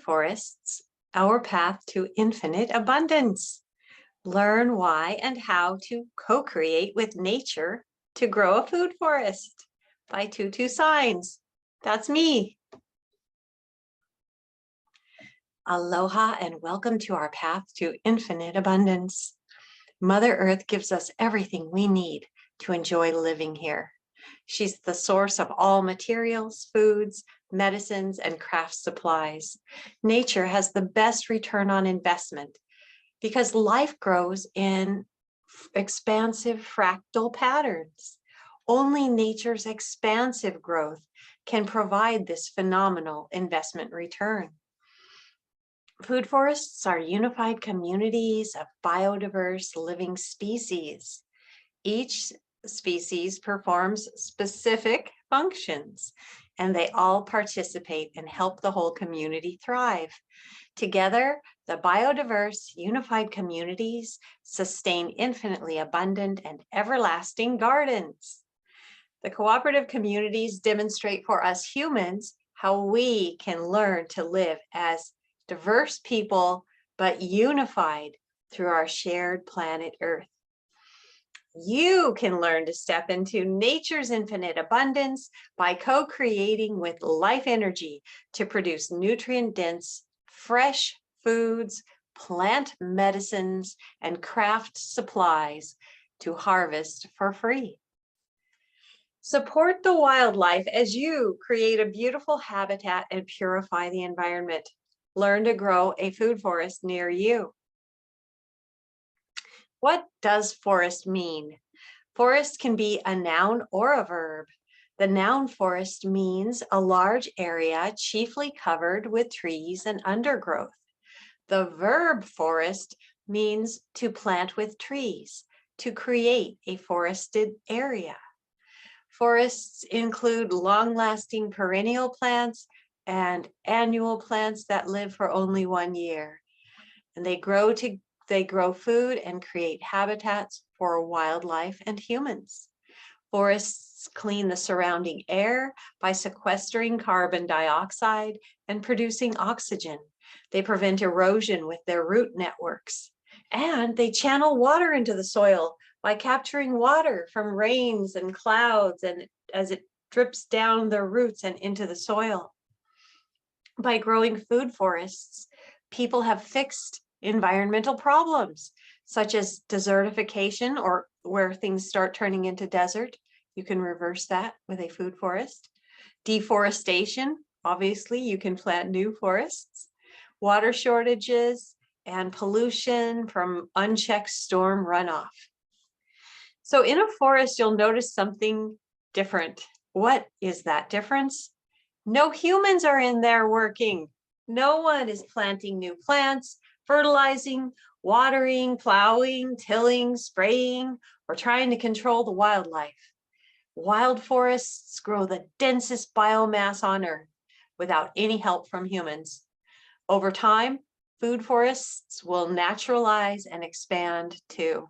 forests, our path to infinite abundance. Learn why and how to co-create with nature to grow a food forest by Tutu Sainz. That's me. Aloha and welcome to our path to infinite abundance. Mother Earth gives us everything we need to enjoy living here. She's the source of all materials, foods, medicines, and craft supplies. Nature has the best return on investment because life grows in expansive fractal patterns. Only nature's expansive growth can provide this phenomenal investment return. Food forests are unified communities of biodiverse living species. Each species performs specific functions, and they all participate and help the whole community thrive. Together, the biodiverse unified communities sustain infinitely abundant and everlasting gardens. The cooperative communities demonstrate for us humans how we can learn to live as diverse people, but unified through our shared planet Earth. You can learn to step into nature's infinite abundance by co-creating with life energy to produce nutrient-dense, fresh foods, plant medicines, and craft supplies to harvest for free. Support the wildlife as you create a beautiful habitat and purify the environment. Learn to grow a food forest near you. What does forest mean? Forest can be a noun or a verb. The noun forest means a large area chiefly covered with trees and undergrowth. The verb forest means to plant with trees, to create a forested area. Forests include long-lasting perennial plants and annual plants that live for only 1 year. And they grow food and create habitats for wildlife and humans. Forests clean the surrounding air by sequestering carbon dioxide and producing oxygen. They prevent erosion with their root networks. And they channel water into the soil by capturing water from rains and clouds and as it drips down their roots and into the soil. By growing food forests, people have fixed environmental problems such as desertification, or where things start turning into desert. You can reverse that with a food forest. Deforestation, obviously you can plant new forests. Water shortages and pollution from unchecked storm runoff. So in a forest, you'll notice something different. What is that difference? No humans are in there working. No one is planting new plants, fertilizing, watering, plowing, tilling, spraying, or trying to control the wildlife. Wild forests grow the densest biomass on Earth without any help from humans. Over time, food forests will naturalize and expand too.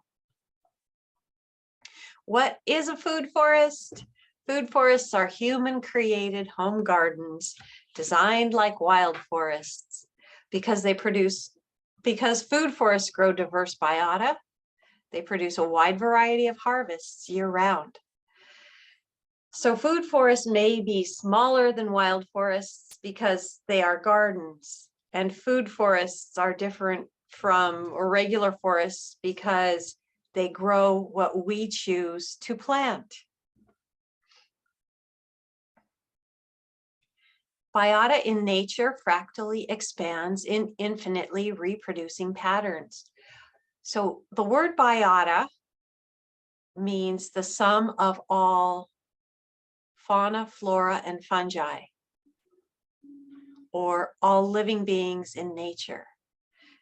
What is a food forest? Food forests are human-created home gardens designed like wild forests because food forests grow diverse biota. They produce a wide variety of harvests year-round. So food forests may be smaller than wild forests because they are gardens, and food forests are different from regular forests because they grow what we choose to plant. Biota in nature fractally expands in infinitely reproducing patterns. So the word biota means the sum of all fauna, flora, and fungi, or all living beings in nature.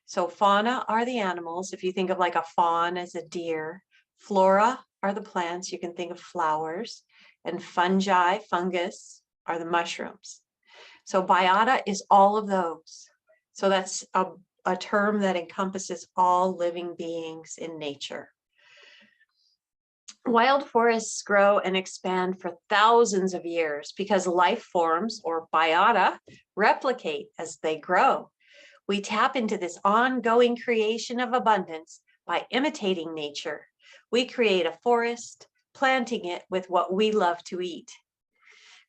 So fauna are the animals. If you think of like a fawn as a deer, flora are the plants. You can think of flowers, and fungi, fungus, are the mushrooms. So biota is all of those. So that's a term that encompasses all living beings in nature. Wild forests grow and expand for thousands of years because life forms, or biota, replicate as they grow. We tap into this ongoing creation of abundance by imitating nature. We create a forest, planting it with what we love to eat.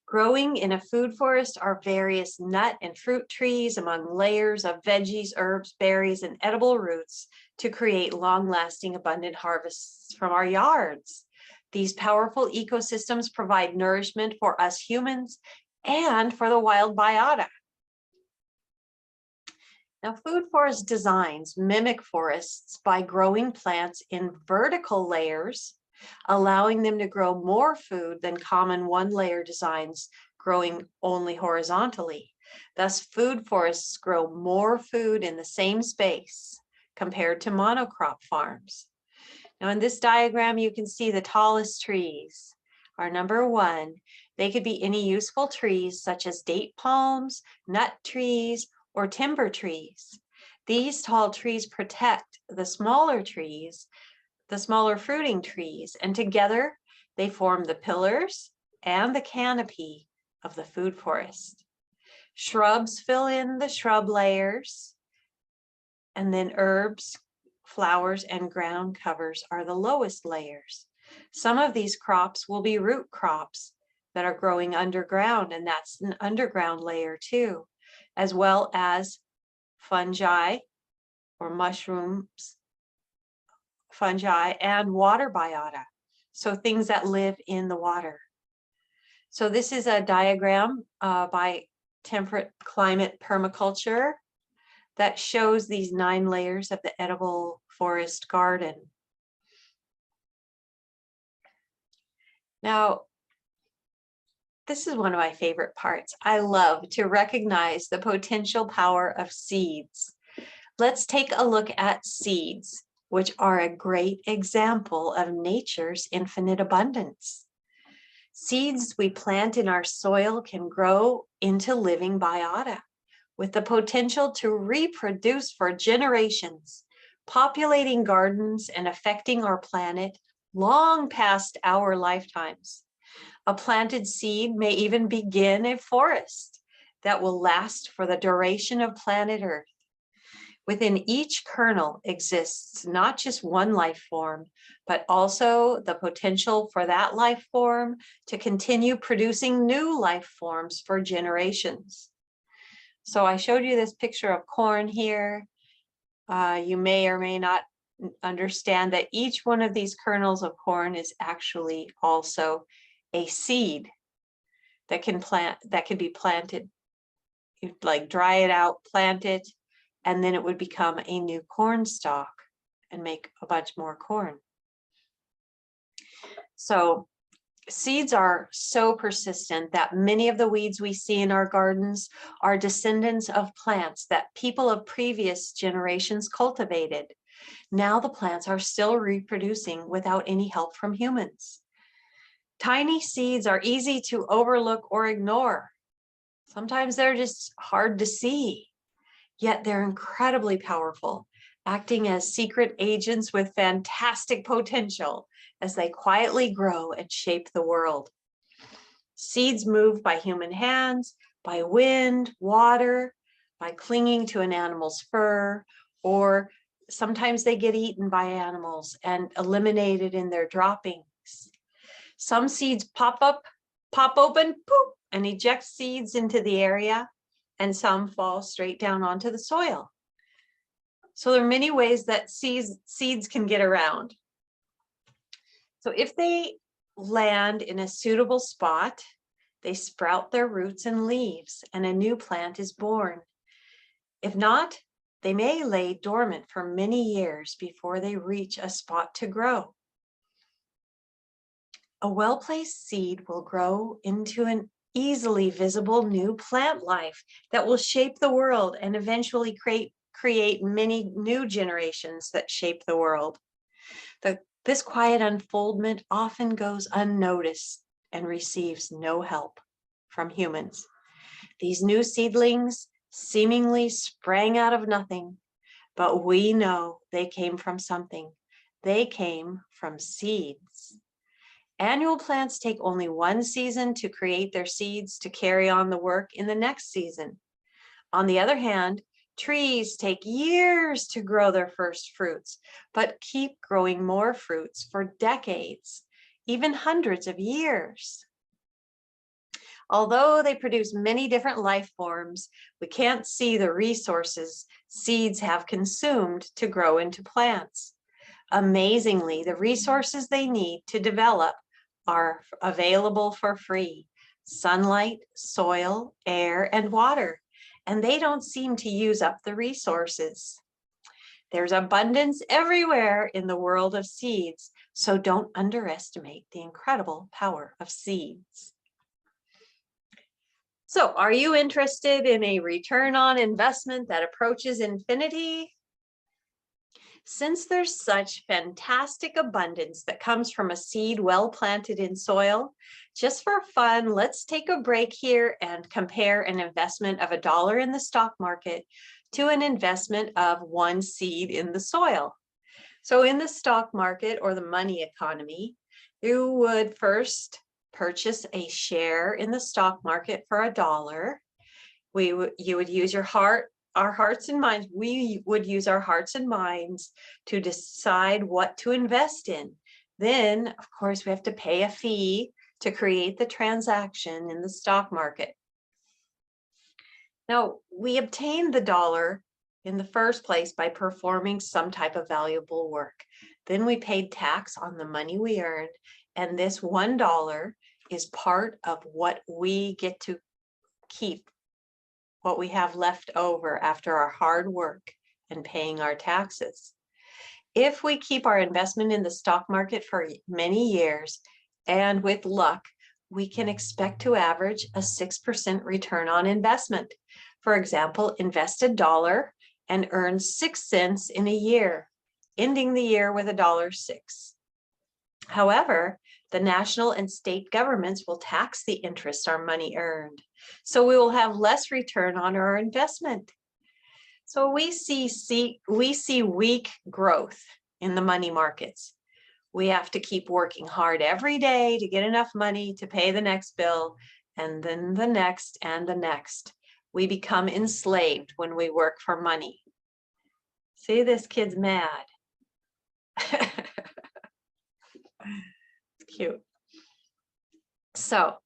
Growing in a food forest are various nut and fruit trees among layers of veggies, herbs, berries, and edible roots to create long-lasting, abundant harvests from our yards. These powerful ecosystems provide nourishment for us humans and for the wild biota. Now, food forest designs mimic forests by growing plants in vertical layers, allowing them to grow more food than common one-layer designs growing only horizontally. Thus, food forests grow more food in the same space compared to monocrop farms. Now, in this diagram, you can see the tallest trees are number 1. They could be any useful trees such as date palms, nut trees, or timber trees. These tall trees protect the smaller trees, the smaller fruiting trees, and together they form the pillars and the canopy of the food forest. Shrubs fill in the shrub layers, and then herbs, flowers, and ground covers are the lowest layers. Some of these crops will be root crops that are growing underground, and that's an underground layer too, as well as fungi or mushrooms, fungi, and water biota, so things that live in the water. So this is a diagram by temperate climate permaculture that shows these 9 layers of the edible forest garden. Now, this is one of my favorite parts. I love to recognize the potential power of seeds. Let's take a look at seeds, which are a great example of nature's infinite abundance. Seeds we plant in our soil can grow into living biota with the potential to reproduce for generations, populating gardens and affecting our planet long past our lifetimes. A planted seed may even begin a forest that will last for the duration of planet Earth. Within each kernel exists not just one life form, but also the potential for that life form to continue producing new life forms for generations. So I showed you this picture of corn here. You may or may not understand that each one of these kernels of corn is actually also a seed that can be planted. You'd like dry it out, plant it, and then it would become a new corn stalk and make a bunch more corn. So seeds are so persistent that many of the weeds we see in our gardens are descendants of plants that people of previous generations cultivated. Now the plants are still reproducing without any help from humans. Tiny seeds are easy to overlook or ignore. Sometimes they're just hard to see, yet they're incredibly powerful, acting as secret agents with fantastic potential as they quietly grow and shape the world. Seeds move by human hands, by wind, water, by clinging to an animal's fur, or sometimes they get eaten by animals and eliminated in their droppings. Some seeds pop open, poop, and eject seeds into the area, and some fall straight down onto the soil. So there are many ways that seeds can get around. So if they land in a suitable spot, they sprout their roots and leaves, and a new plant is born. If not, they may lay dormant for many years before they reach a spot to grow. A well-placed seed will grow into an easily visible new plant life that will shape the world and eventually create many new generations that shape the world. This quiet unfoldment often goes unnoticed and receives no help from humans. These new seedlings seemingly sprang out of nothing, but we know they came from something. They came from seeds. Annual plants take only one season to create their seeds to carry on the work in the next season. On the other hand, trees take years to grow their first fruits, but keep growing more fruits for decades, even hundreds of years. Although they produce many different life forms, we can't see the resources seeds have consumed to grow into plants. Amazingly, the resources they need to develop are available for free: sunlight, soil, air, and water, and they don't seem to use up the resources. There's abundance everywhere in the world of seeds, so don't underestimate the incredible power of seeds. So, are you interested in a return on investment that approaches infinity? Since there's such fantastic abundance that comes from a seed well planted in soil, just for fun, let's take a break here and compare an investment of $1 in the stock market to an investment of 1 seed in the soil. So in the stock market or the money economy, you would first purchase a share in the stock market for $1. You would use our hearts and minds. We would use our hearts and minds to decide what to invest in. Then, of course, we have to pay a fee to create the transaction in the stock market. Now, we obtained the dollar in the first place by performing some type of valuable work. Then we paid tax on the money we earned, and this $1 is part of what we get to keep, what we have left over after our hard work and paying our taxes. If we keep our investment in the stock market for many years, and with luck, we can expect to average a 6% return on investment. For example, invest $1 and earn 6 cents in a year, ending the year with $1.06. However, the national and state governments will tax the interest our money earned, so we will have less return on our investment. So we see weak growth in the money markets. We have to keep working hard every day to get enough money to pay the next bill, and then the next and the next. We become enslaved when we work for money. See, this kid's mad. Cute. So,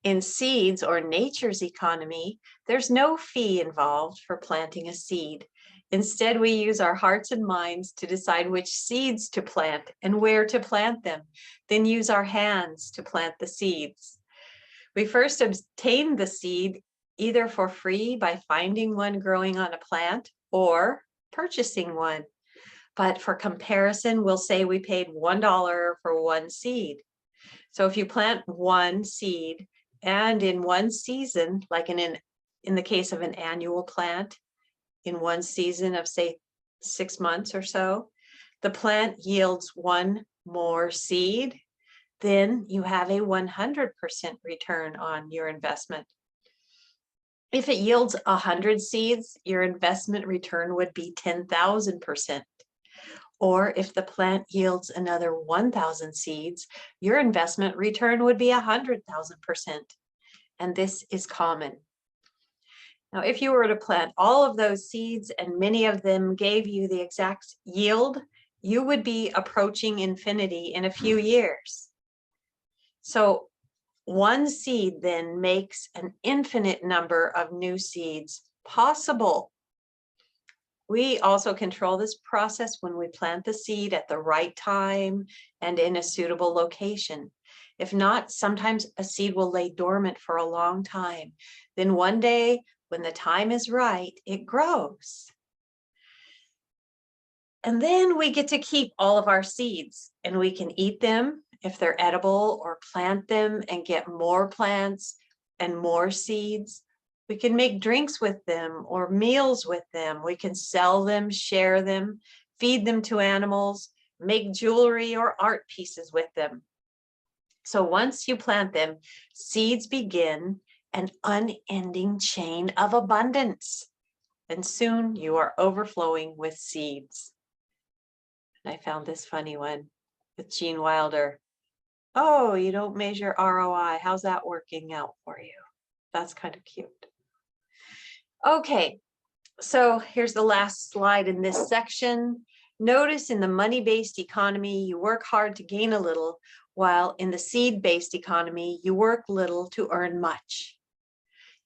in seeds or nature's economy, there's no fee involved for planting a seed. Instead, we use our hearts and minds to decide which seeds to plant and where to plant them, then use our hands to plant the seeds. We first obtain the seed either for free by finding one growing on a plant or purchasing one. But for comparison, we'll say we paid $1 for 1 seed. So if you plant 1 seed and in 1 season, like in the case of an annual plant, in 1 season of say 6 months or so, the plant yields 1 more seed, then you have a 100% return on your investment. If it yields 100 seeds, your investment return would be 10,000%. Or if the plant yields another 1,000 seeds, your investment return would be 100,000%. And this is common. Now, if you were to plant all of those seeds and many of them gave you the exact yield, you would be approaching infinity in a few years. So 1 seed then makes an infinite number of new seeds possible. We also control this process when we plant the seed at the right time and in a suitable location. If not, sometimes a seed will lay dormant for a long time. Then one day, when the time is right, it grows. And then we get to keep all of our seeds, and we can eat them if they're edible, or plant them and get more plants and more seeds. We can make drinks with them or meals with them. We can sell them, share them, feed them to animals, make jewelry or art pieces with them. So once you plant them, seeds begin an unending chain of abundance. And soon you are overflowing with seeds. And I found this funny one with Gene Wilder. Oh, you don't measure ROI. How's that working out for you? That's kind of cute. Okay, so here's the last slide in this section. Notice in the money-based economy, you work hard to gain a little, while in the seed-based economy, you work little to earn much.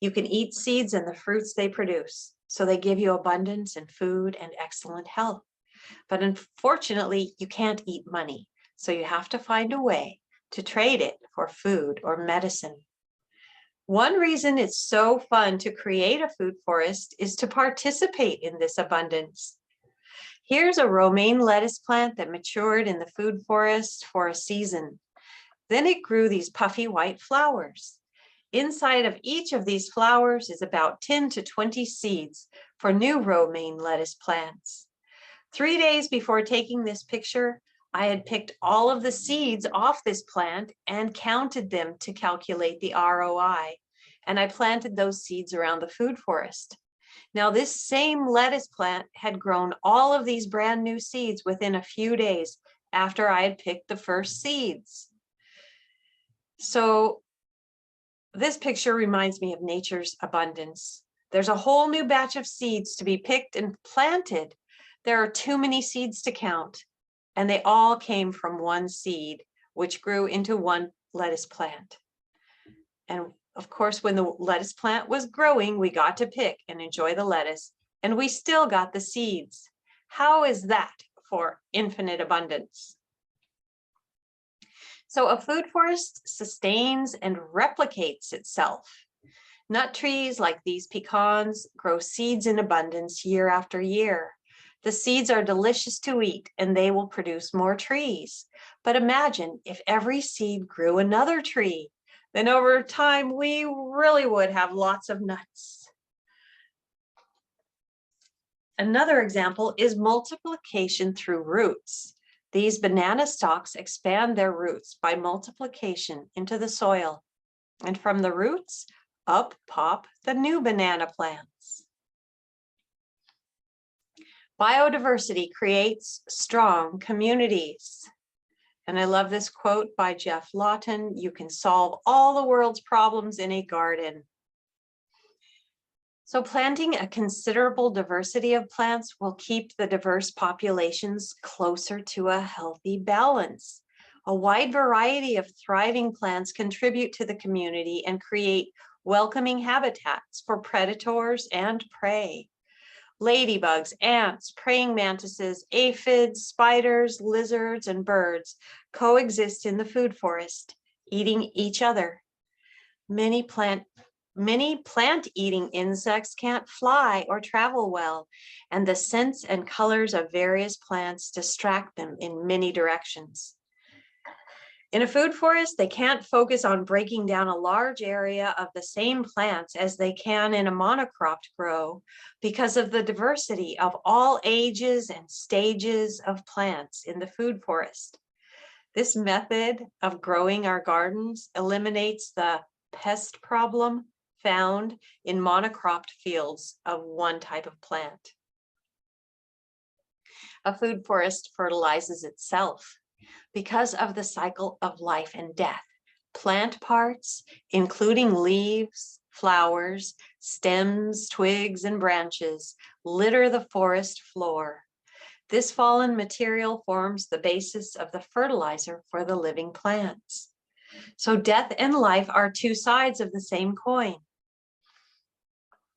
You can eat seeds and the fruits they produce, so they give you abundance in food and excellent health. But unfortunately, you can't eat money, so you have to find a way to trade it for food or medicine. One reason it's so fun to create a food forest is to participate in this abundance. Here's a romaine lettuce plant that matured in the food forest for a season. Then it grew these puffy white flowers. Inside of each of these flowers is about 10 to 20 seeds for new romaine lettuce plants. 3 days before taking this picture, I had picked all of the seeds off this plant and counted them to calculate the ROI, and I planted those seeds around the food forest. Now, this same lettuce plant had grown all of these brand new seeds within a few days after I had picked the first seeds. So this picture reminds me of nature's abundance. There's a whole new batch of seeds to be picked and planted. There are too many seeds to count, and they all came from one seed, which grew into one lettuce plant. And of course, when the lettuce plant was growing, we got to pick and enjoy the lettuce, and we still got the seeds. How is that for infinite abundance? So a food forest sustains and replicates itself. Nut trees like these pecans grow seeds in abundance year after year. The seeds are delicious to eat and they will produce more trees. But imagine if every seed grew another tree, then over time we really would have lots of nuts. Another example is multiplication through roots. These banana stalks expand their roots by multiplication into the soil, and from the roots, up pop the new banana plants. Biodiversity creates strong communities. And I love this quote by Jeff Lawton: "You can solve all the world's problems in a garden." So planting a considerable diversity of plants will keep the diverse populations closer to a healthy balance. A wide variety of thriving plants contribute to the community and create welcoming habitats for predators and prey. Ladybugs, ants, praying mantises, aphids, spiders, lizards, and birds coexist in the food forest, eating each other. Many plant-eating insects can't fly or travel well, and the scents and colors of various plants distract them in many directions. In a food forest, they can't focus on breaking down a large area of the same plants as they can in a monocropped grow because of the diversity of all ages and stages of plants in the food forest. This method of growing our gardens eliminates the pest problem found in monocropped fields of one type of plant. A food forest fertilizes itself. Because of the cycle of life and death, plant parts, including leaves, flowers, stems, twigs, and branches, litter the forest floor. This fallen material forms the basis of the fertilizer for the living plants. So death and life are two sides of the same coin.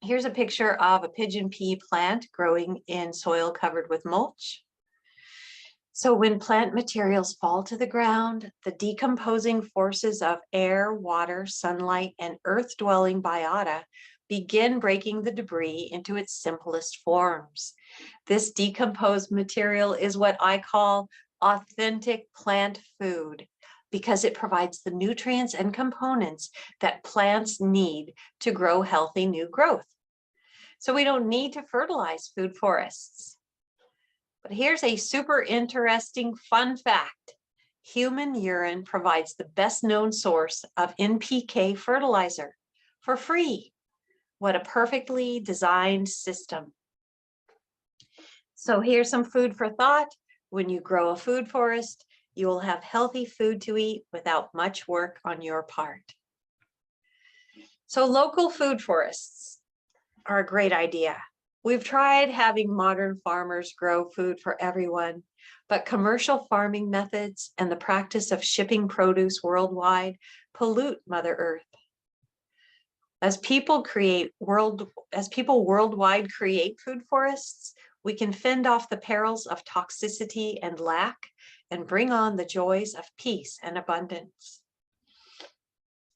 Here's a picture of a pigeon pea plant growing in soil covered with mulch. So when plant materials fall to the ground, the decomposing forces of air, water, sunlight, and earth-dwelling biota begin breaking the debris into its simplest forms. This decomposed material is what I call authentic plant food, because it provides the nutrients and components that plants need to grow healthy new growth. So we don't need to fertilize food forests. But here's a super interesting fun fact. Human urine provides the best known source of NPK fertilizer for free. What a perfectly designed system. So here's some food for thought. When you grow a food forest, You will have healthy food to eat without much work on your part. So local food forests are a great idea. We've tried having modern farmers grow food for everyone, but commercial farming methods and the practice of shipping produce worldwide pollute Mother Earth. As people worldwide create food forests, we can fend off the perils of toxicity and lack and bring on the joys of peace and abundance.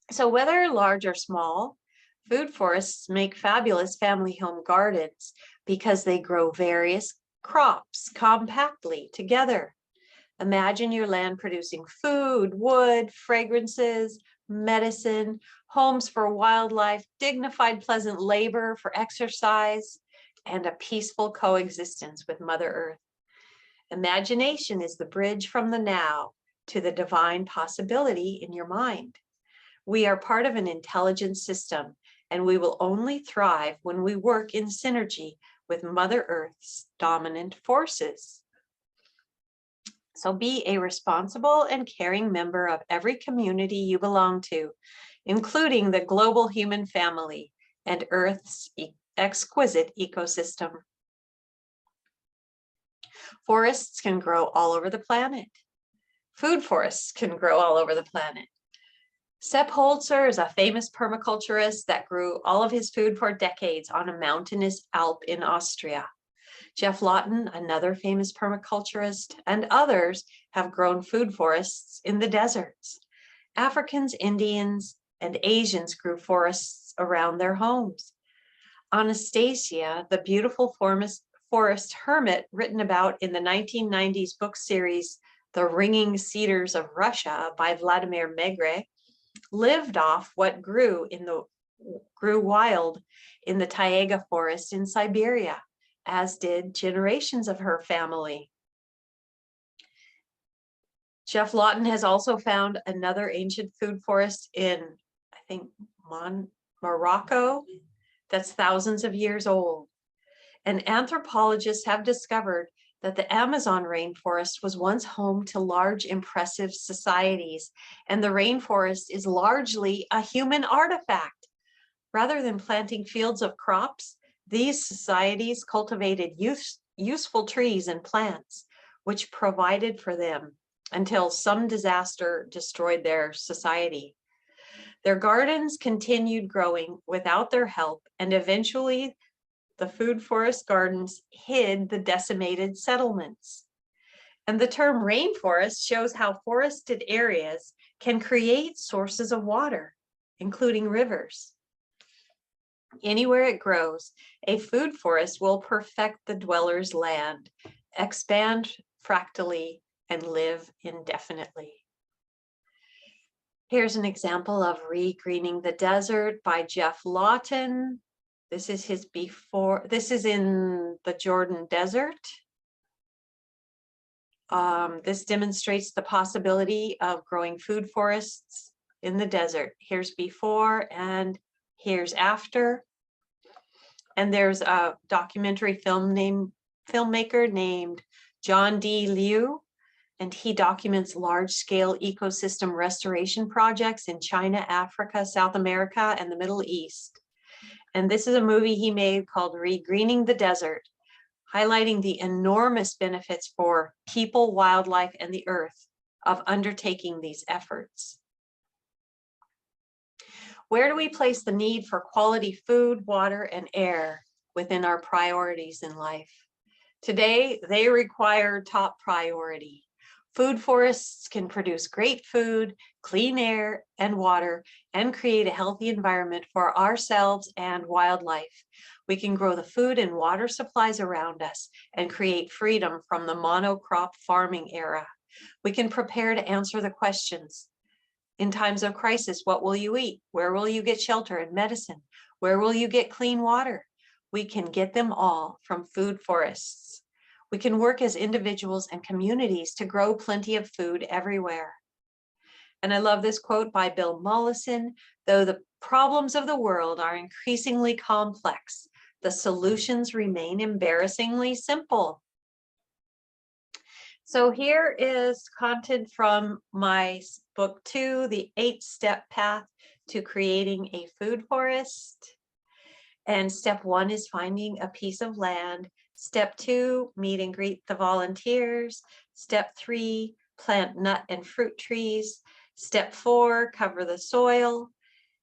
So whether large or small, food forests make fabulous family home gardens because they grow various crops compactly together. Imagine your land producing food, wood, fragrances, medicine, homes for wildlife, dignified, pleasant labor for exercise, and a peaceful coexistence with Mother Earth. Imagination is the bridge from the now to the divine possibility in your mind. We are part of an intelligent system, and we will only thrive when we work in synergy with Mother Earth's dominant forces. So be a responsible and caring member of every community you belong to, including the global human family and Earth's exquisite ecosystem. Forests can grow all over the planet. Food forests can grow all over the planet. Sepp Holzer is a famous permaculturist that grew all of his food for decades on a mountainous Alp in Austria. Jeff Lawton, another famous permaculturist, and others have grown food forests in the deserts. Africans, Indians, and Asians grew forests around their homes. Anastasia, the beautiful forest hermit written about in the 1990s book series, The Ringing Cedars of Russia by Vladimir Megre, lived off what grew wild in the taiga forest in Siberia, as did generations of her family. Jeff Lawton has also found another ancient food forest in, I think, Morocco, that's thousands of years old. And anthropologists have discovered that the Amazon rainforest was once home to large, impressive societies, and the rainforest is largely a human artifact. Rather than planting fields of crops, these societies cultivated useful trees and plants, which provided for them until some disaster destroyed their society. Their gardens continued growing without their help, and eventually the food forest gardens hid the decimated settlements. And the term rainforest shows how forested areas can create sources of water, including rivers. Anywhere it grows, a food forest will perfect the dweller's land, expand fractally, and live indefinitely. Here's an example of Regreening the Desert by Jeff Lawton. This is his before. This is in the Jordan Desert. This demonstrates the possibility of growing food forests in the desert. Here's before and here's after. And there's a documentary filmmaker named John D. Liu, and he documents large-scale ecosystem restoration projects in China, Africa, South America, and the Middle East. And this is a movie he made called Regreening the Desert, highlighting the enormous benefits for people, wildlife, and the earth of undertaking these efforts. Where do we place the need for quality food, water, and air within our priorities in life? Today, they require top priority. Food forests can produce great food, clean air and water, and create a healthy environment for ourselves and wildlife. We can grow the food and water supplies around us and create freedom from the monocrop farming era. We can prepare to answer the questions. In times of crisis, what will you eat? Where will you get shelter and medicine? Where will you get clean water? We can get them all from food forests. We can work as individuals and communities to grow plenty of food everywhere. And I love this quote by Bill Mollison: though the problems of the world are increasingly complex, the solutions remain embarrassingly simple. So here is content from my book 2, The 8-Step Path to Creating a Food Forest. And step 1 is finding a piece of land. Step 2, meet and greet the volunteers. Step 3, plant nut and fruit trees. Step 4, cover the soil.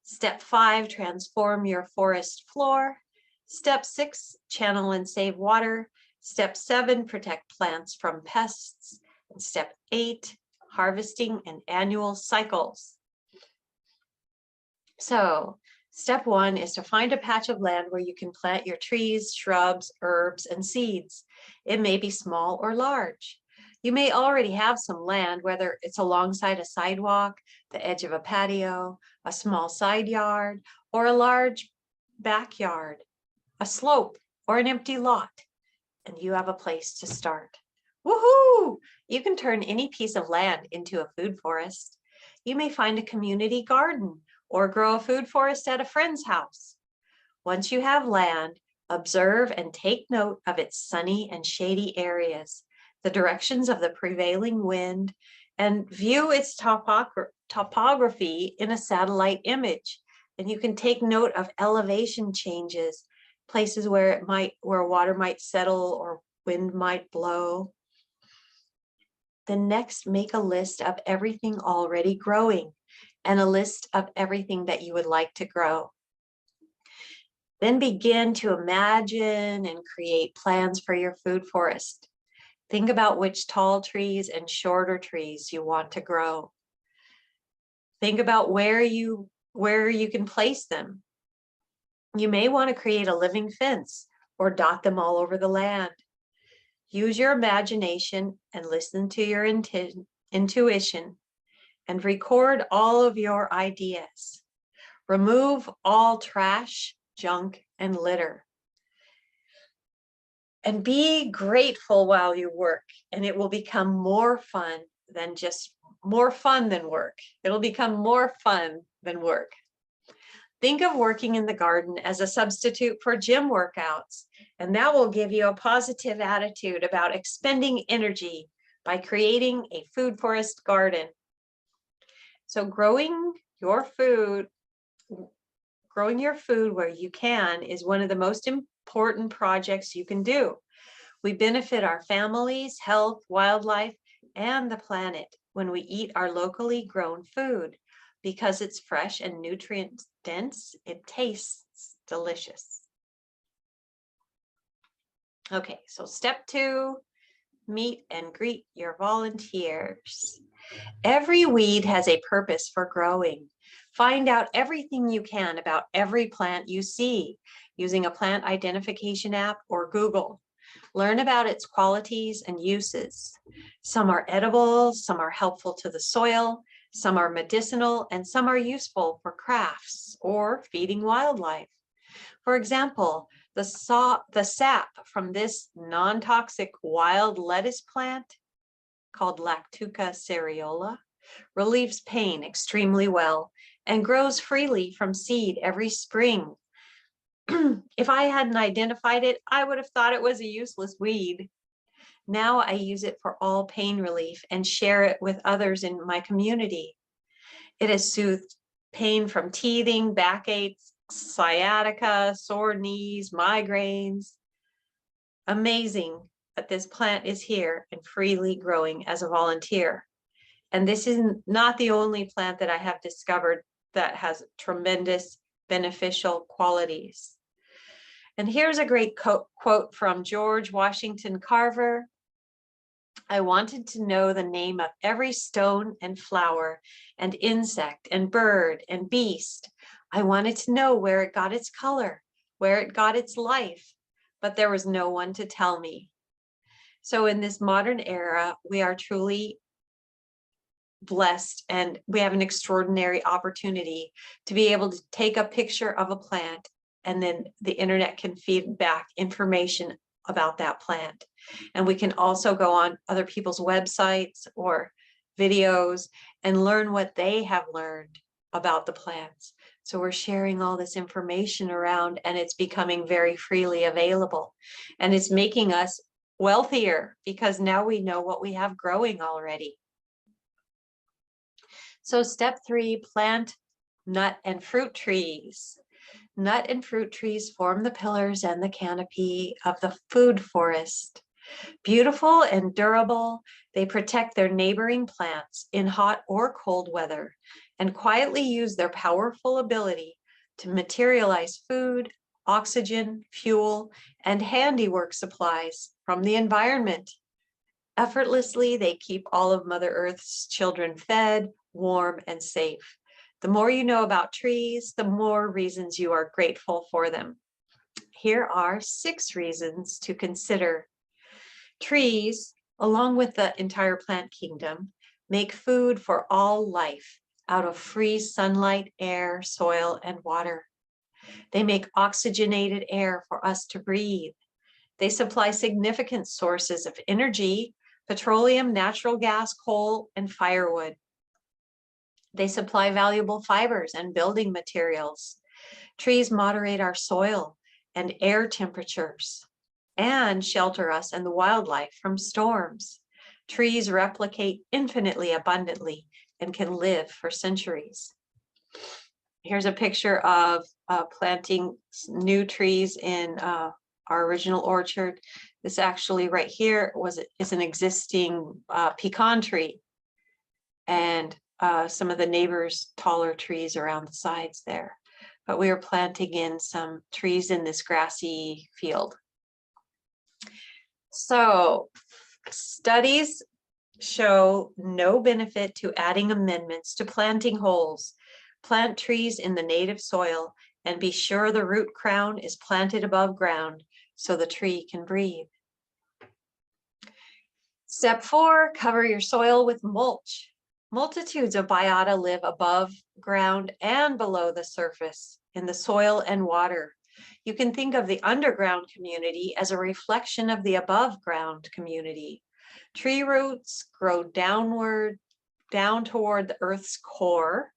Step 5, transform your forest floor. Step 6, channel and save water. Step 7, protect plants from pests. And step 8, harvesting and annual cycles. So step 1 is to find a patch of land where you can plant your trees, shrubs, herbs, and seeds. It may be small or large. You may already have some land, whether it's alongside a sidewalk, the edge of a patio, a small side yard, or a large backyard, a slope, or an empty lot, and you have a place to start. Woohoo! You can turn any piece of land into a food forest. You may find a community garden or grow a food forest at a friend's house. Once you have land, observe and take note of its sunny and shady areas, the directions of the prevailing wind, and view its topography in a satellite image. And you can take note of elevation changes, places where water might settle or wind might blow. Then next, make a list of everything already growing and a list of everything that you would like to grow. Then begin to imagine and create plans for your food forest. Think about which tall trees and shorter trees you want to grow. Think about where you can place them. You may want to create a living fence or dot them all over the land. Use your imagination and listen to your intuition and record all of your ideas. Remove all trash, junk, and litter. And be grateful while you work, and it will become more fun than work. It'll become more fun than work. Think of working in the garden as a substitute for gym workouts, and that will give you a positive attitude about expending energy by creating a food forest garden. So growing your food where you can is one of the most important projects you can do. We benefit our families, health, wildlife, and the planet when we eat our locally grown food. Because it's fresh and nutrient dense, it tastes delicious. Okay, so step 2, meet and greet your volunteers. Every weed has a purpose for growing. Find out everything you can about every plant you see using a plant identification app or Google. Learn about its qualities and uses. Some are edible, some are helpful to the soil, some are medicinal, and some are useful for crafts or feeding wildlife. For example, the sap from this non-toxic wild lettuce plant called Lactuca cereola relieves pain extremely well and grows freely from seed every spring. If I hadn't identified it, I would have thought it was a useless weed. Now I use it for all pain relief and share it with others in my community. It has soothed pain from teething, backaches, sciatica, sore knees, migraines. Amazing that this plant is here and freely growing as a volunteer. And this is not the only plant that I have discovered that has tremendous beneficial qualities. And here's a great quote from George Washington Carver. I wanted to know the name of every stone and flower and insect and bird and beast. I wanted to know where it got its color, where it got its life, but there was no one to tell me. So in this modern era, we are truly blessed and we have an extraordinary opportunity to be able to take a picture of a plant, and then the internet can feed back information about that plant. And we can also go on other people's websites or videos and learn what they have learned about the plants. So we're sharing all this information around, and it's becoming very freely available. And it's making us wealthier because now we know what we have growing already. So step 3, plant nut and fruit trees. Nut and fruit trees form the pillars and the canopy of the food forest. Beautiful and durable, they protect their neighboring plants in hot or cold weather and quietly use their powerful ability to materialize food, oxygen, fuel, and handiwork supplies from the environment. Effortlessly, they keep all of Mother Earth's children fed, warm, and safe. The more you know about trees, the more reasons you are grateful for them. Here are 6 reasons to consider. Trees, along with the entire plant kingdom, make food for all life out of free sunlight, air, soil, and water. They make oxygenated air for us to breathe. They supply significant sources of energy, petroleum, natural gas, coal, and firewood. They supply valuable fibers and building materials. Trees moderate our soil and air temperatures and shelter us and the wildlife from storms. Trees replicate infinitely abundantly and can live for centuries. Here's a picture of planting new trees in our original orchard. This actually right here is an existing pecan tree, and some of the neighbors' taller trees around the sides there. But we are planting in some trees in this grassy field. So studies show no benefit to adding amendments to planting holes. Plant trees in the native soil and be sure the root crown is planted above ground so the tree can breathe. Step 4, cover your soil with mulch. Multitudes of biota live above ground and below the surface in the soil and water. You can think of the underground community as a reflection of the above ground community. Tree roots grow downward, down toward the earth's core,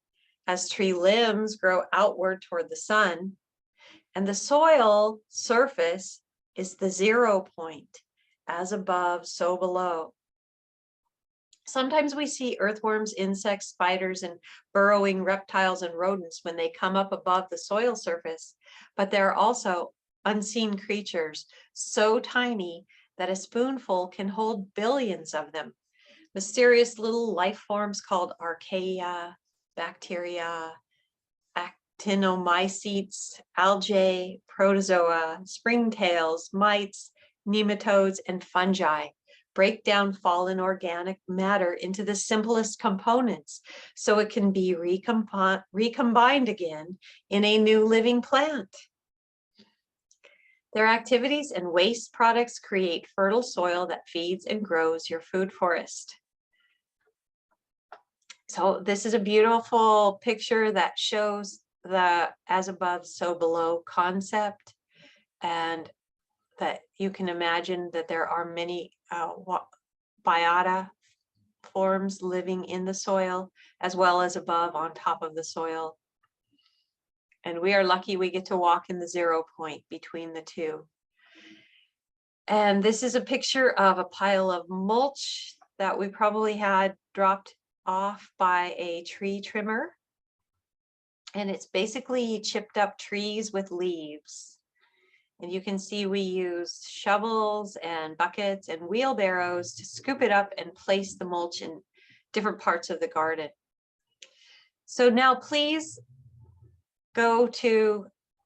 as tree limbs grow outward toward the sun. And the soil surface is the 0 point, as above, so below. Sometimes we see earthworms, insects, spiders, and burrowing reptiles and rodents when they come up above the soil surface, but there are also unseen creatures so tiny that a spoonful can hold billions of them. Mysterious little life forms called archaea, bacteria, actinomycetes, algae, protozoa, springtails, mites, nematodes, and fungi break down fallen organic matter into the simplest components so it can be recombined again in a new living plant. Their activities and waste products create fertile soil that feeds and grows your food forest. So this is a beautiful picture that shows the as above, so below concept, and that you can imagine that there are many biota forms living in the soil as well as above on top of the soil. And we are lucky we get to walk in the 0 point between the two. And this is a picture of a pile of mulch that we probably had dropped off by a tree trimmer. And it's basically chipped up trees with leaves. And you can see we used shovels and buckets and wheelbarrows to scoop it up and place the mulch in different parts of the garden. So now please go to,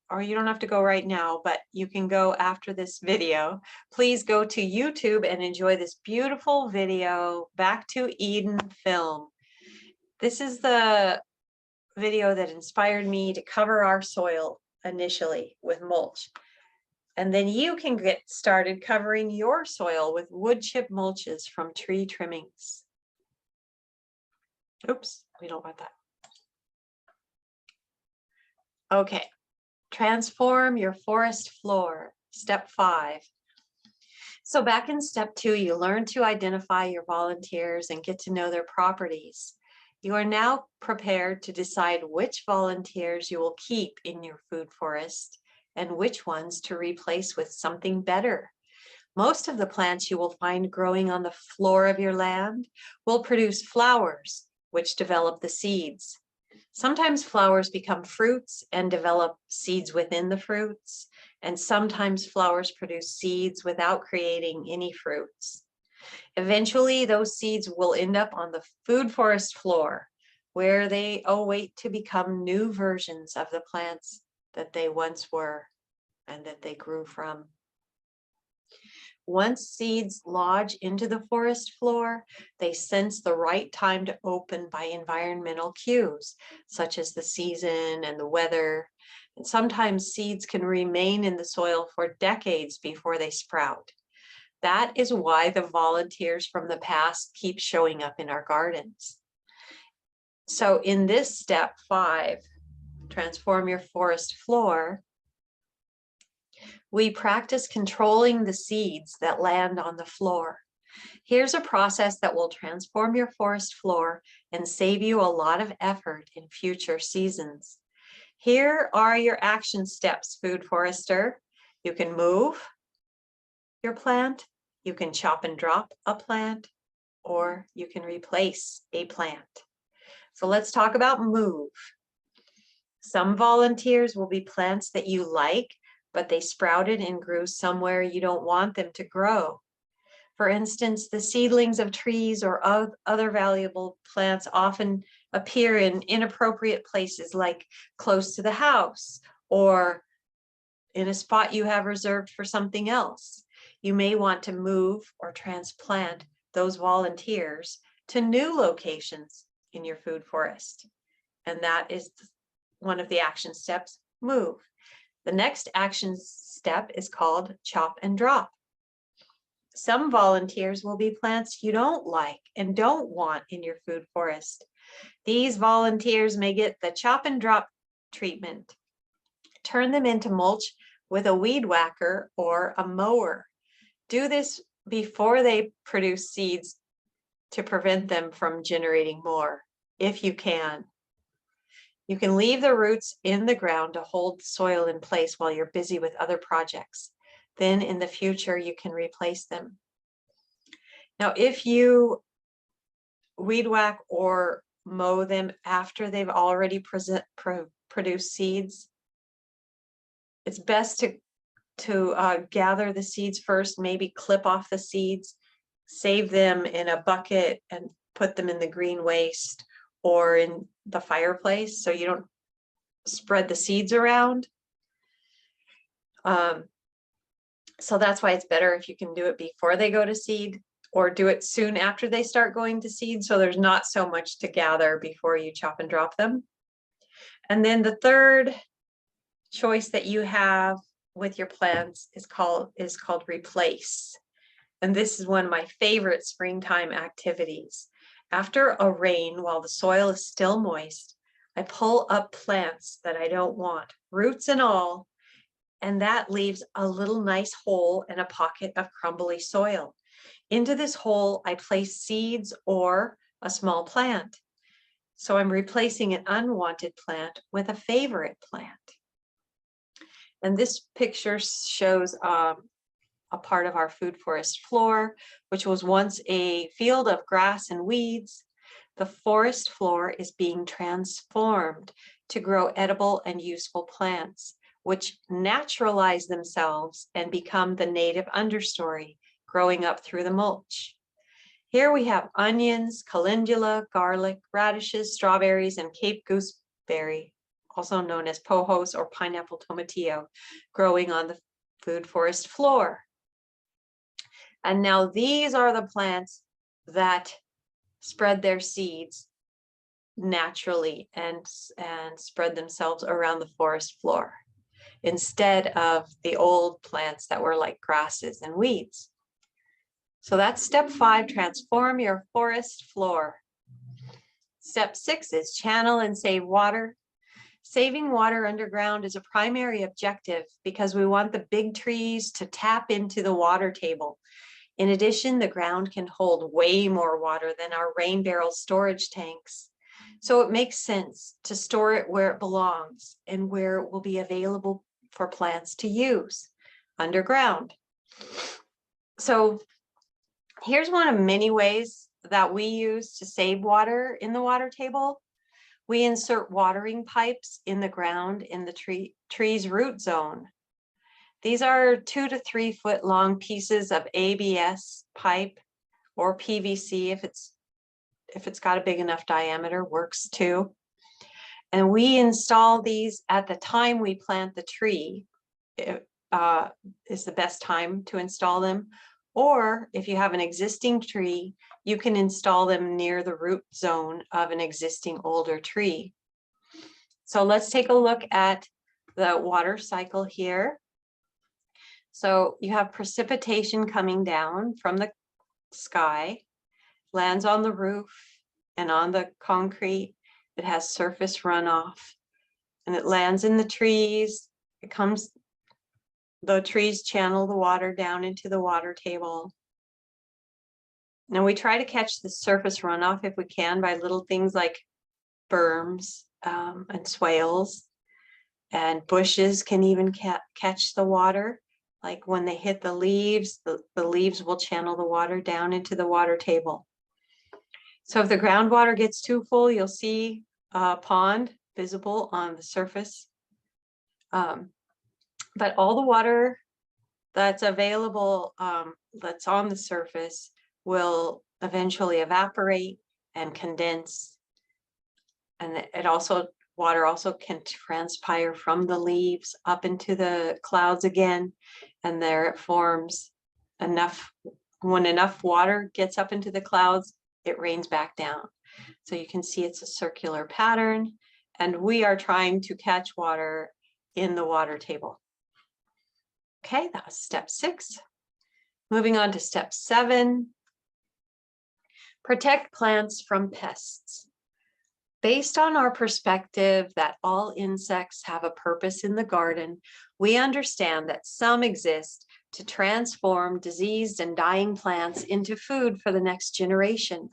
or you don't have to go right now, but you can go after this video. Please go to YouTube and enjoy this beautiful video, Back to Eden film. This is the video that inspired me to cover our soil initially with mulch. And then you can get started covering your soil with wood chip mulches from tree trimmings. Oops, we don't want that. Okay, transform your forest floor, step 5. So back in step 2, you learn to identify your volunteers and get to know their properties. You are now prepared to decide which volunteers you will keep in your food forest and which ones to replace with something better. Most of the plants you will find growing on the floor of your land will produce flowers, which develop the seeds. Sometimes flowers become fruits and develop seeds within the fruits, and sometimes flowers produce seeds without creating any fruits. Eventually, those seeds will end up on the food forest floor, where they await to become new versions of the plants that they once were and that they grew from. Once seeds lodge into the forest floor, they sense the right time to open by environmental cues, such as the season and the weather. And sometimes seeds can remain in the soil for decades before they sprout. That is why the volunteers from the past keep showing up in our gardens. So in this step 5, transform your forest floor, we practice controlling the seeds that land on the floor. Here's a process that will transform your forest floor and save you a lot of effort in future seasons. Here are your action steps, food forester. You can move your plant, you can chop and drop a plant, or you can replace a plant. So let's talk about move. Some volunteers will be plants that you like, but they sprouted and grew somewhere you don't want them to grow. For instance, the seedlings of trees or other valuable plants often appear in inappropriate places, like close to the house or in a spot you have reserved for something else. You may want to move or transplant those volunteers to new locations in your food forest. And that is one of the action steps, move. The next action step is called chop and drop. Some volunteers will be plants you don't like and don't want in your food forest. These volunteers may get the chop and drop treatment. Turn them into mulch with a weed whacker or a mower. Do this before they produce seeds to prevent them from generating more, if you can. You can leave the roots in the ground to hold the soil in place while you're busy with other projects. Then in the future, you can replace them. Now, if you weed whack or mow them after they've already produced seeds, it's best to gather the seeds first, maybe clip off the seeds, save them in a bucket and put them in the green waste or in the fireplace so you don't spread the seeds around. So that's why it's better if you can do it before they go to seed, or do it soon after they start going to seed, so there's not so much to gather before you chop and drop them. And then the third choice that you have with your plants is called replace. And this is one of my favorite springtime activities. After a rain, while the soil is still moist, I pull up plants that I don't want, roots and all, and that leaves a little nice hole and a pocket of crumbly soil. Into this hole, I place seeds or a small plant. So I'm replacing an unwanted plant with a favorite plant. And this picture shows a part of our food forest floor, which was once a field of grass and weeds. The forest floor is being transformed to grow edible and useful plants, which naturalize themselves and become the native understory, growing up through the mulch. Here we have onions, calendula, garlic, radishes, strawberries, and Cape gooseberry, also known as pohos or pineapple tomatillo, growing on the food forest floor. And now these are the plants that spread their seeds naturally and spread themselves around the forest floor, instead of the old plants that were like grasses and weeds. So that's step 5, transform your forest floor. Step 6 is channel and save water. Saving water underground is a primary objective because we want the big trees to tap into the water table. In addition, the ground can hold way more water than our rain barrel storage tanks. So it makes sense to store it where it belongs and where it will be available for plants to use, underground. So here's one of many ways that we use to save water in the water table. We insert watering pipes in the ground in the tree's root zone. These are 2 to 3 foot long pieces of ABS pipe, or PVC if it's got a big enough diameter, works too. And we install these at the time we plant the tree. Is the best time to install them. Or if you have an existing tree, you can install them near the root zone of an existing older tree. So let's take a look at the water cycle here. So you have precipitation coming down from the sky, lands on the roof and on the concrete. It has surface runoff, and it lands in the trees. The trees channel the water down into the water table. Now we try to catch the surface runoff if we can by little things like berms and swales, and bushes can even catch the water. Like when they hit the leaves, the leaves will channel the water down into the water table. So if the groundwater gets too full, you'll see a pond visible on the surface. But all the water that's available, that's on the surface, will eventually evaporate and condense. And water also can transpire from the leaves up into the clouds again. And there it forms enough. When enough water gets up into the clouds, it rains back down. So you can see it's a circular pattern. And we are trying to catch water in the water table. Okay, that was step 6. Moving on to step 7. Protect plants from pests. Based on our perspective that all insects have a purpose in the garden, we understand that some exist to transform diseased and dying plants into food for the next generation.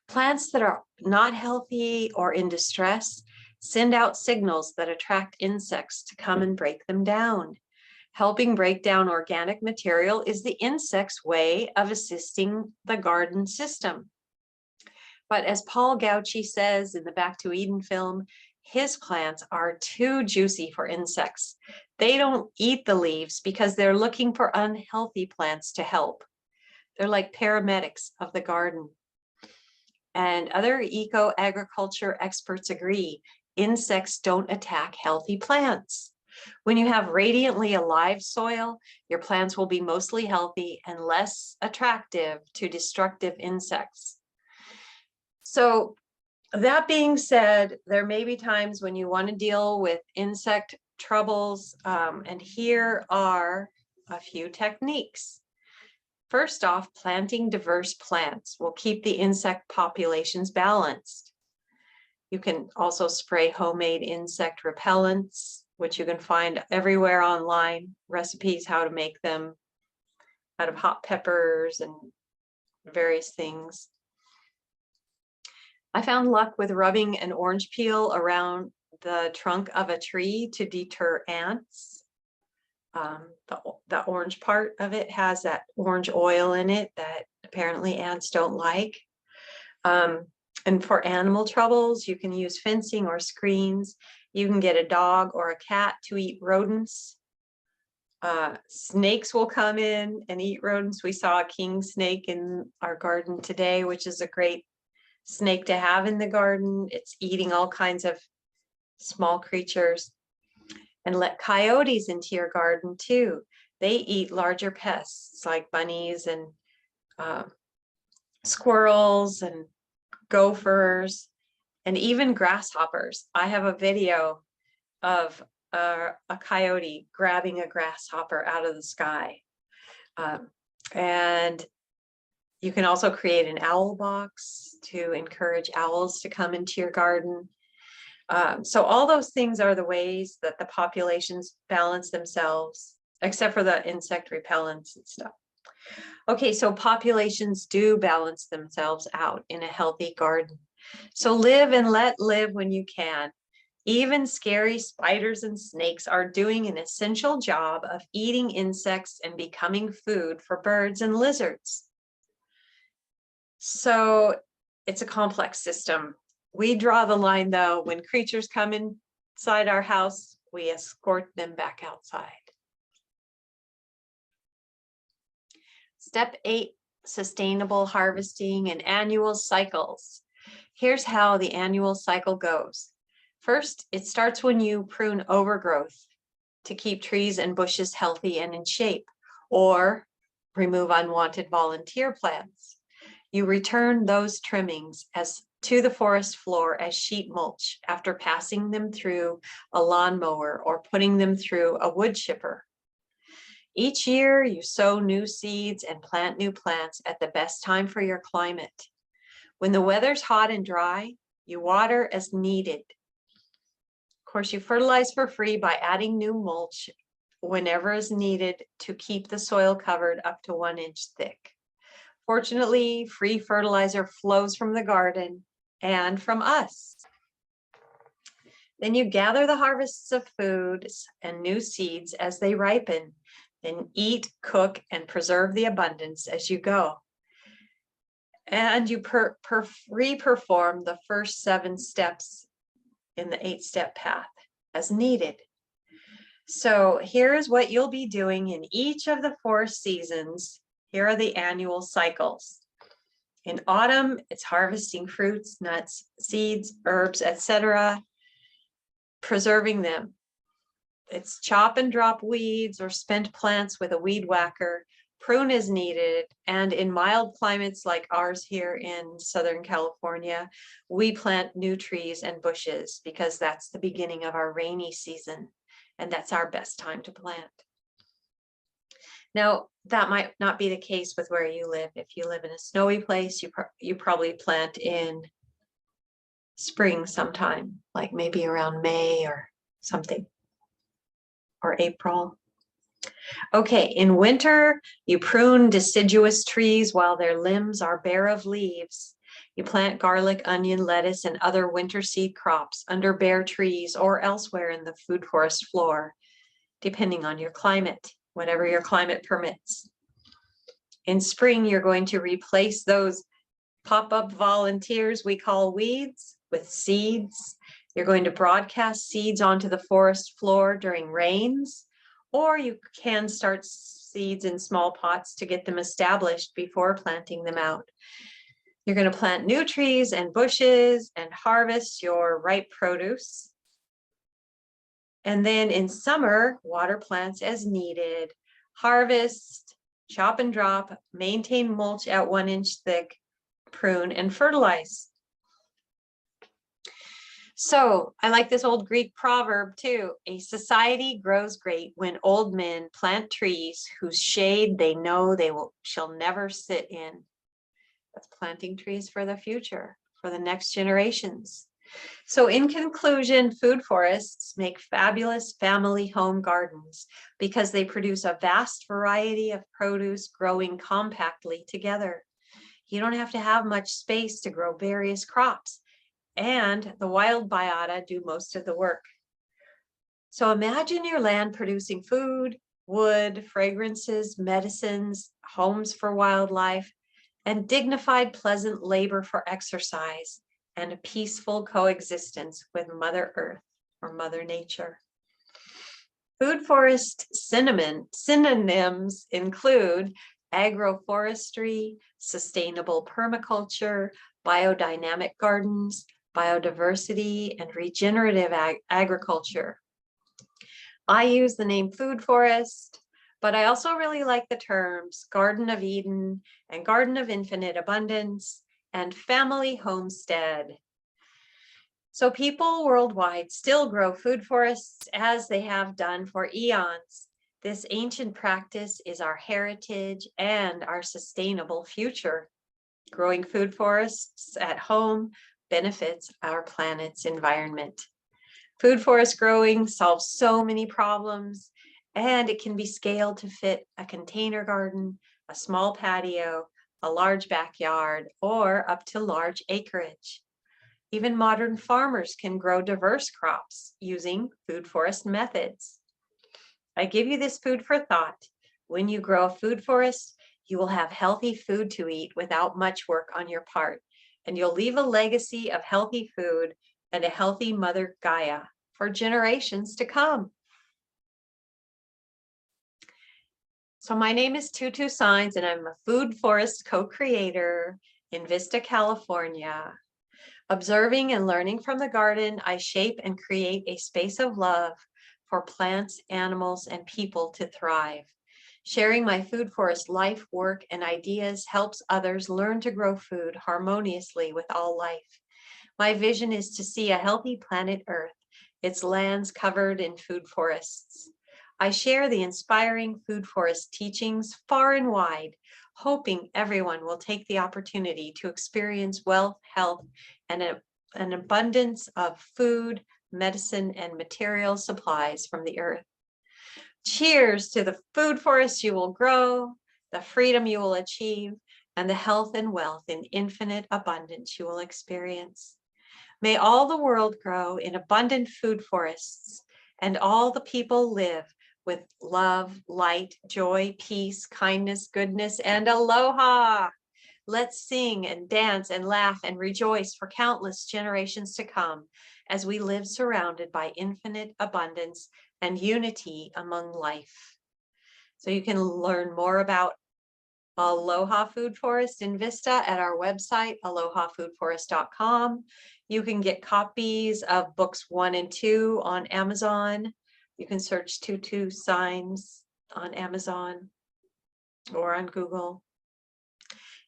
Plants that are not healthy or in distress send out signals that attract insects to come and break them down. Helping break down organic material is the insect's way of assisting the garden system. But as Paul Gauci says in the Back to Eden film, his plants are too juicy for insects. They don't eat the leaves because they're looking for unhealthy plants to help. They're like paramedics of the garden. And other eco-agriculture experts agree, insects don't attack healthy plants. When you have radiantly alive soil, your plants will be mostly healthy and less attractive to destructive insects. So that being said, there may be times when you want to deal with insect troubles, and here are a few techniques. First off, planting diverse plants will keep the insect populations balanced. You can also spray homemade insect repellents, which you can find everywhere online, recipes how to make them out of hot peppers and various things. I found luck with rubbing an orange peel around the trunk of a tree to deter ants. The orange part of it has that orange oil in it that apparently ants don't like. And for animal troubles, you can use fencing or screens. You can get a dog or a cat to eat rodents. Snakes will come in and eat rodents. We saw a king snake in our garden today, which is a great snake to have in the garden. It's eating all kinds of small creatures. And let coyotes into your garden too. They eat larger pests like bunnies and squirrels and gophers and even grasshoppers. I have a video of a coyote grabbing a grasshopper out of the sky. And you can also create an owl box to encourage owls to come into your garden. So all those things are the ways that the populations balance themselves, except for the insect repellents and stuff. Okay, so populations do balance themselves out in a healthy garden. So live and let live when you can. Even scary spiders and snakes are doing an essential job of eating insects and becoming food for birds and lizards. So it's a complex system. We draw the line, though, when creatures come inside our house, we escort them back outside. Step 8, sustainable harvesting and annual cycles. Here's how the annual cycle goes. First, it starts when you prune overgrowth to keep trees and bushes healthy and in shape, or remove unwanted volunteer plants. You return those trimmings to the forest floor as sheet mulch after passing them through a lawnmower or putting them through a wood chipper. Each year, you sow new seeds and plant new plants at the best time for your climate. When the weather's hot and dry, you water as needed. Of course, you fertilize for free by adding new mulch whenever is needed to keep the soil covered up to 1 inch thick. Fortunately, free fertilizer flows from the garden and from us. Then you gather the harvests of foods and new seeds as they ripen. Then eat, cook, and preserve the abundance as you go. And you re-perform the first 7 steps in the 8-step path as needed. So here's what you'll be doing in each of the 4 seasons. Here are the annual cycles. In autumn, it's harvesting fruits, nuts, seeds, herbs, etc., preserving them. It's chop and drop weeds or spent plants with a weed whacker, prune as needed, and in mild climates like ours here in Southern California, we plant new trees and bushes because that's the beginning of our rainy season, and that's our best time to plant. Now, that might not be the case with where you live. If you live in a snowy place, you probably plant in spring sometime, like maybe around May or something, or April. Okay, in winter, you prune deciduous trees while their limbs are bare of leaves. You plant garlic, onion, lettuce, and other winter seed crops under bare trees or elsewhere in the food forest floor, depending on your climate, whatever your climate permits. In spring, you're going to replace those pop-up volunteers we call weeds with seeds. You're going to broadcast seeds onto the forest floor during rains, or you can start seeds in small pots to get them established before planting them out. You're going to plant new trees and bushes and harvest your ripe produce. And then in summer, water plants as needed, harvest, chop and drop, maintain mulch at 1 inch thick, prune and fertilize. So I like this old Greek proverb too. A society grows great when old men plant trees whose shade they know they shall never sit in. That's planting trees for the future, for the next generations. So in conclusion, food forests make fabulous family home gardens because they produce a vast variety of produce growing compactly together. You don't have to have much space to grow various crops, and the wild biota do most of the work. So imagine your land producing food, wood, fragrances, medicines, homes for wildlife, and dignified, pleasant labor for exercise, and a peaceful coexistence with Mother Earth or Mother Nature. Food forest synonyms include agroforestry, sustainable permaculture, biodynamic gardens, biodiversity, and regenerative agriculture. I use the name food forest, but I also really like the terms Garden of Eden and Garden of Infinite Abundance and family homestead. So people worldwide still grow food forests as they have done for eons. This ancient practice is our heritage and our sustainable future. Growing food forests at home benefits our planet's environment. Food forest growing solves so many problems, and it can be scaled to fit a container garden, a small patio, a large backyard, or up to large acreage. Even modern farmers can grow diverse crops using food forest methods. I give you this food for thought. When you grow a food forest, you will have healthy food to eat without much work on your part, and you'll leave a legacy of healthy food and a healthy Mother Gaia for generations to come. So my name is Tutu Sainz, and I'm a food forest co-creator in Vista, California. Observing and learning from the garden, I shape and create a space of love for plants, animals, and people to thrive. Sharing my food forest life, work, and ideas helps others learn to grow food harmoniously with all life. My vision is to see a healthy planet Earth, its lands covered in food forests. I share the inspiring food forest teachings far and wide, hoping everyone will take the opportunity to experience wealth, health, and an abundance of food, medicine, and material supplies from the earth. Cheers to the food forest you will grow, the freedom you will achieve, and the health and wealth in infinite abundance you will experience. May all the world grow in abundant food forests, and all the people live with love, light, joy, peace, kindness, goodness, and aloha. Let's sing and dance and laugh and rejoice for countless generations to come as we live surrounded by infinite abundance and unity among life. So you can learn more about Aloha Food Forest in Vista at our website, alohafoodforest.com. You can get copies of books 1 and 2 on Amazon. You can search Tutu Sainz on Amazon or on Google.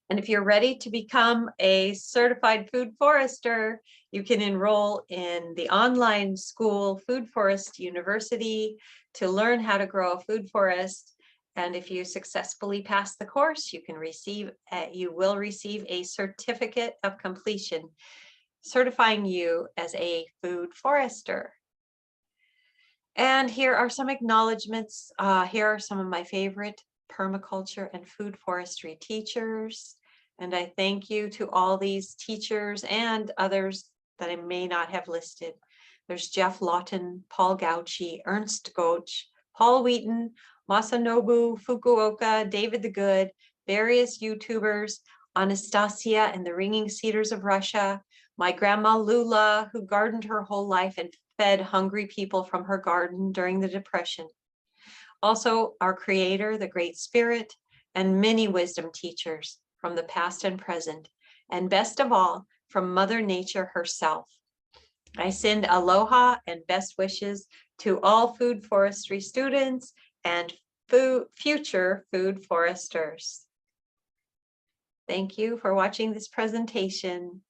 And if you're ready to become a certified food forester, you can enroll in the online school Food Forest University to learn how to grow a food forest. And if you successfully pass the course, you will receive a certificate of completion, certifying you as a food forester. And here are some acknowledgements. Here are some of my favorite permaculture and food forestry teachers. And I thank you to all these teachers and others that I may not have listed. There's Jeff Lawton, Paul Gauchi, Ernst Goetsch, Paul Wheaton, Masanobu Fukuoka, David the Good, various YouTubers, Anastasia and the Ringing Cedars of Russia, my grandma Lula, who gardened her whole life and fed hungry people from her garden during the Depression. Also, our Creator, the Great Spirit, and many wisdom teachers from the past and present, and best of all, from Mother Nature herself. I send aloha and best wishes to all food forestry students and future food foresters. Thank you for watching this presentation.